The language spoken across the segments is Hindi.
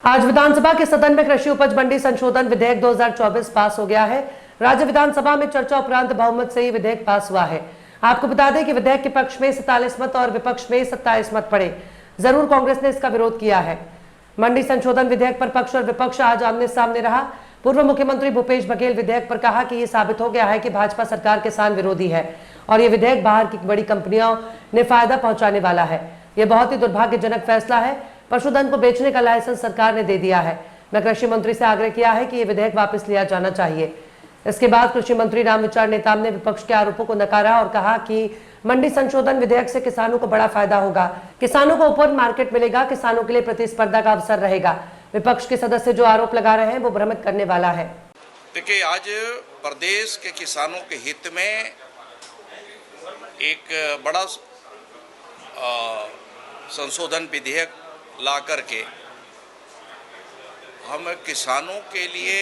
आज विधानसभा के सदन में कृषि उपज मंडी संशोधन विधेयक 2024 पास हो गया है। राज्य विधानसभा में चर्चा उपरांत बहुमत से ही विधेयक पास हुआ है। आपको बता दें कि विधेयक के पक्ष में 47 मत और विपक्ष में 27 मत पड़े। जरूर कांग्रेस ने इसका विरोध किया है। मंडी संशोधन विधेयक पर पक्ष और विपक्ष आज आमने सामने रहा। पूर्व मुख्यमंत्री भूपेश बघेल विधेयक पर कहा कि ये साबित हो गया है कि भाजपा सरकार किसान विरोधी है और ये विधेयक बाहर की बड़ी कंपनियों ने फायदा पहुंचाने वाला है। यह बहुत ही दुर्भाग्यजनक फैसला है। पशुधन को बेचने का लाइसेंस सरकार ने दे दिया है। मैं कृषि मंत्री से आग्रह किया है कि ये विधेयक वापस लिया जाना चाहिए। इसके बाद कृषि मंत्री रामविचार नेताम ने विपक्ष के आरोपों को नकारा और कहा कि मंडी संशोधन विधेयक से किसानों को बड़ा फायदा होगा। किसानों को ओपन मार्केट मिलेगा, किसानों के लिए प्रतिस्पर्धा का अवसर रहेगा। विपक्ष के सदस्य जो आरोप लगा रहे हैं वो भ्रमित करने वाला है। देखिए, आज प्रदेश के किसानों के हित में एक बड़ा संशोधन विधेयक ला करके हम किसानों के लिए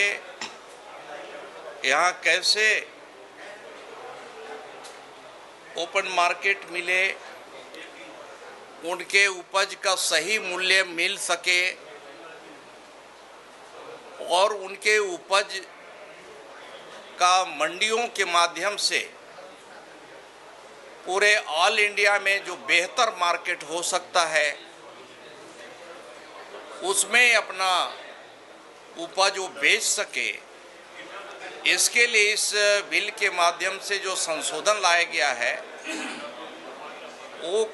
यहाँ कैसे ओपन मार्केट मिले, उनके उपज का सही मूल्य मिल सके और उनके उपज का मंडियों के माध्यम से पूरे ऑल इंडिया में जो बेहतर मार्केट हो सकता है उसमें अपना उपज वो बेच सके, इसके लिए इस बिल के माध्यम से जो संशोधन लाया गया है वो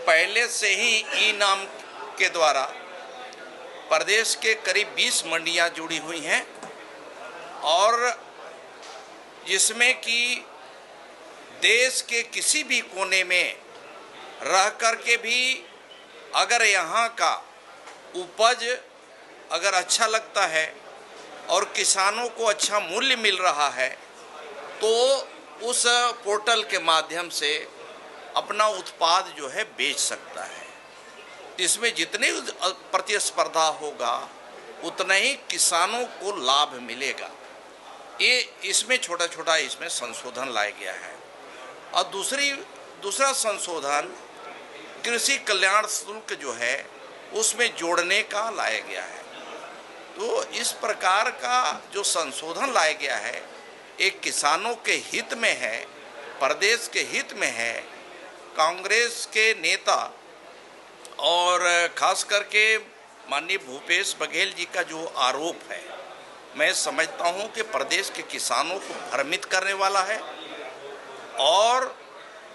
पहले से ही ई नाम के द्वारा प्रदेश के करीब 20 मंडियां जुड़ी हुई हैं और जिसमें कि देश के किसी भी कोने में रह कर के भी अगर यहाँ का उपज अगर अच्छा लगता है और किसानों को अच्छा मूल्य मिल रहा है तो उस पोर्टल के माध्यम से अपना उत्पाद जो है बेच सकता है। इसमें जितनी प्रतिस्पर्धा होगा उतना ही किसानों को लाभ मिलेगा। ये इसमें छोटा छोटा इसमें संशोधन लाया गया है। और दूसरा संशोधन कृषि कल्याण शुल्क जो है उसमें जोड़ने का लाया गया है। तो इस प्रकार का जो संशोधन लाया गया है एक किसानों के हित में है, प्रदेश के हित में है। कांग्रेस के नेता और खास करके माननीय भूपेश बघेल जी का जो आरोप है, मैं समझता हूं कि प्रदेश के किसानों को भ्रमित करने वाला है और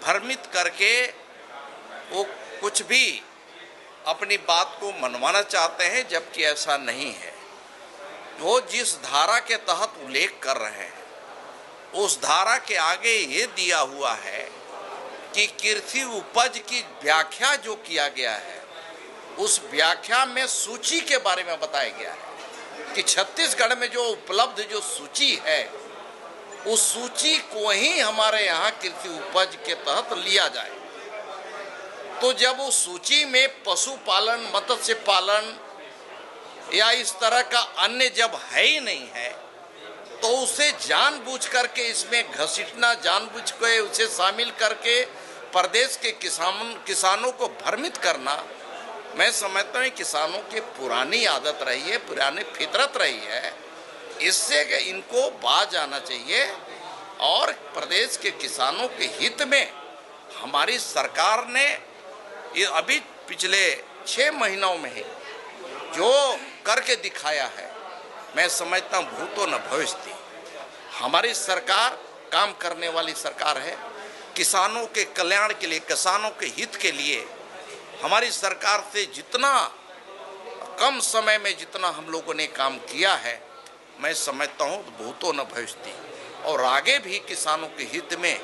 भ्रमित करके वो कुछ भी अपनी बात को मनवाना चाहते हैं, जबकि ऐसा नहीं है। वो जिस धारा के तहत उल्लेख कर रहे हैं उस धारा के आगे ये दिया हुआ है कि कृषि उपज की व्याख्या जो किया गया है उस व्याख्या में सूची के बारे में बताया गया है कि छत्तीसगढ़ में जो उपलब्ध जो सूची है उस सूची को ही हमारे यहाँ कृषि उपज के तहत लिया जाए। तो जब उस सूची में पशुपालन, मत्स्य पालन या इस तरह का अन्य जब है ही नहीं है तो उसे जानबूझ करके इसमें घसीटना, जानबूझ के उसे शामिल करके प्रदेश के किसानों को भ्रमित करना, मैं समझता हूँ किसानों की पुरानी आदत रही है, पुरानी फितरत रही है। इससे इनको बाज आना चाहिए और प्रदेश के किसानों के हित में हमारी सरकार ने ये अभी पिछले 6 महीनों में ही जो करके दिखाया है, मैं समझता हूँ भूतो न भविष्यति। हमारी सरकार काम करने वाली सरकार है। किसानों के कल्याण के लिए, किसानों के हित के लिए हमारी सरकार से जितना कम समय में जितना हम लोगों ने काम किया है, मैं समझता हूँ भूतो न भविष्यति। और आगे भी किसानों के हित में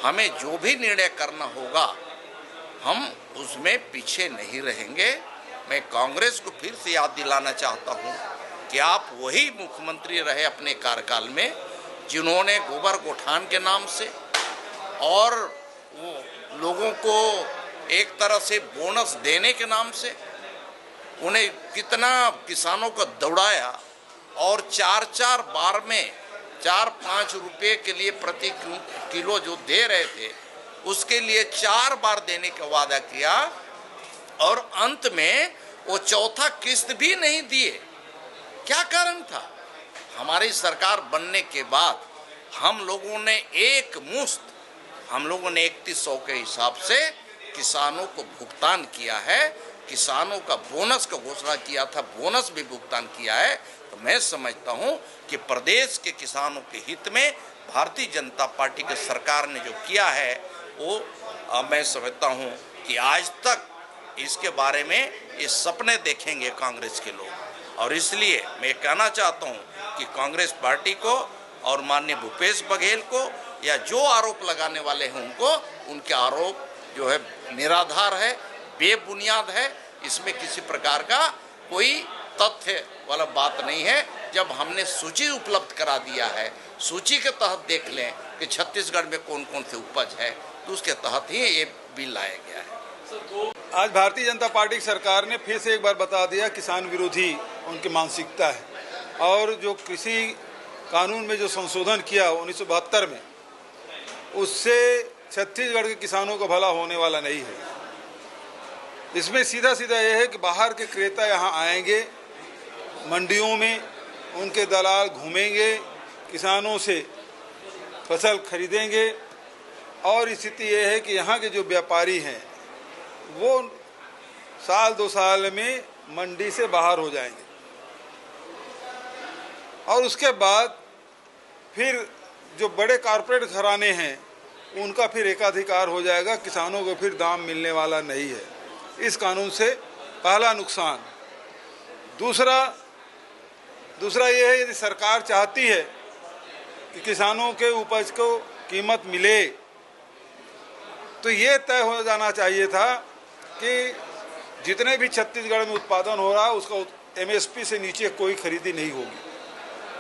हमें जो भी निर्णय करना होगा हम उसमें पीछे नहीं रहेंगे। मैं कांग्रेस को फिर से याद दिलाना चाहता हूं कि आप वही मुख्यमंत्री रहे अपने कार्यकाल में जिन्होंने गोबर गोठान के नाम से और वो लोगों को एक तरह से बोनस देने के नाम से उन्हें कितना किसानों को दौड़ाया और 4-4 बार में 4-5 रुपये के लिए प्रति किलो जो दे रहे थे उसके लिए 4 बार देने का वादा किया और अंत में वो चौथा किस्त भी नहीं दिए। क्या कारण था? हमारी सरकार बनने के बाद हम लोगों ने एक मुश्त 3100 के हिसाब से किसानों को भुगतान किया है। किसानों का बोनस का घोषणा किया था, बोनस भी भुगतान किया है। तो मैं समझता हूं कि प्रदेश के किसानों के हित में भारतीय जनता पार्टी की सरकार ने जो किया है वो मैं समझता हूं कि आज तक इसके बारे में ये सपने देखेंगे कांग्रेस के लोग। और इसलिए मैं कहना चाहता हूं कि कांग्रेस पार्टी को और माननीय भूपेश बघेल को या जो आरोप लगाने वाले हैं उनके आरोप जो है निराधार है, बेबुनियाद है। इसमें किसी प्रकार का कोई तथ्य वाला बात नहीं है। जब हमने सूची उपलब्ध करा दिया है, सूची के तहत देख लें कि छत्तीसगढ़ में कौन कौन सी उपज है, तो उसके तहत ही ये बिल लाया गया है। आज भारतीय जनता पार्टी की सरकार ने फिर से एक बार बता दिया किसान विरोधी उनकी मानसिकता है। और जो कृषि कानून में जो संशोधन किया 1972 में, उससे छत्तीसगढ़ के किसानों का भला होने वाला नहीं है। इसमें सीधा सीधा यह है कि बाहर के क्रेता यहाँ आएंगे, मंडियों में उनके दलाल घूमेंगे, किसानों से फसल खरीदेंगे। और स्थिति यह है कि यहाँ के जो व्यापारी हैं वो साल 2 साल में मंडी से बाहर हो जाएंगे। और उसके बाद फिर जो बड़े कॉरपोरेट घराने हैं उनका फिर एकाधिकार हो जाएगा, किसानों को फिर दाम मिलने वाला नहीं है। इस कानून से पहला नुकसान। दूसरा ये है, यदि सरकार चाहती है कि किसानों के उपज को कीमत मिले तो ये तय हो जाना चाहिए था कि जितने भी छत्तीसगढ़ में उत्पादन हो रहा है उसका एमएसपी से नीचे कोई खरीदी नहीं होगी।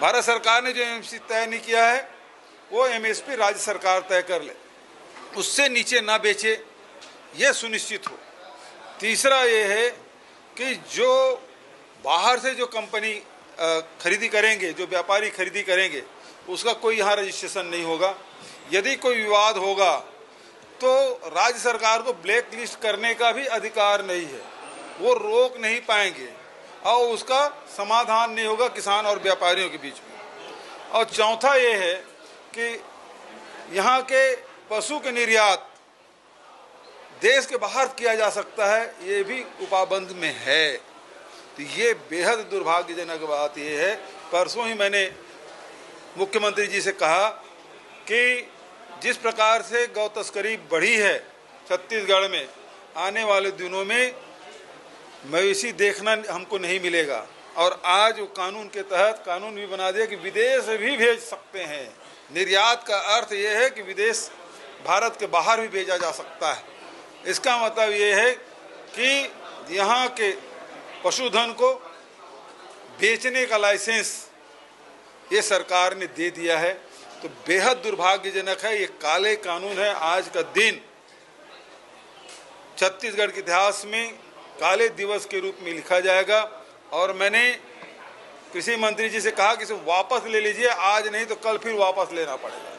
भारत सरकार ने जो एमएसपी तय नहीं किया है वो एमएसपी राज्य सरकार तय कर ले, उससे नीचे ना बेचे, यह सुनिश्चित हो। तीसरा ये है कि जो बाहर से जो कंपनी खरीदी करेंगे, जो व्यापारी खरीदी करेंगे, उसका कोई यहाँ रजिस्ट्रेशन नहीं होगा। यदि कोई विवाद होगा तो राज्य सरकार को ब्लैक लिस्ट करने का भी अधिकार नहीं है, वो रोक नहीं पाएंगे और उसका समाधान नहीं होगा किसान और व्यापारियों के बीच में। और चौथा ये है कि यहाँ के पशु के निर्यात देश के बाहर किया जा सकता है, ये भी उपाबंद में है। तो ये बेहद दुर्भाग्यजनक बात ये है। परसों ही मैंने मुख्यमंत्री जी से कहा कि जिस प्रकार से गौ तस्करी बढ़ी है छत्तीसगढ़ में, आने वाले दिनों में मवेशी देखना हमको नहीं मिलेगा। और आज वो कानून के तहत कानून भी बना दिया कि विदेश भी भेज सकते हैं। निर्यात का अर्थ ये है कि विदेश भारत के बाहर भी भेजा जा सकता है। इसका मतलब ये है कि यहाँ के पशुधन को बेचने का लाइसेंस ये सरकार ने दे दिया है। तो बेहद दुर्भाग्यजनक है, ये काले कानून है। आज का दिन छत्तीसगढ़ के इतिहास में काले दिवस के रूप में लिखा जाएगा। और मैंने कृषि मंत्री जी से कहा कि इसे वापस ले लीजिए, आज नहीं तो कल फिर वापस लेना पड़ेगा।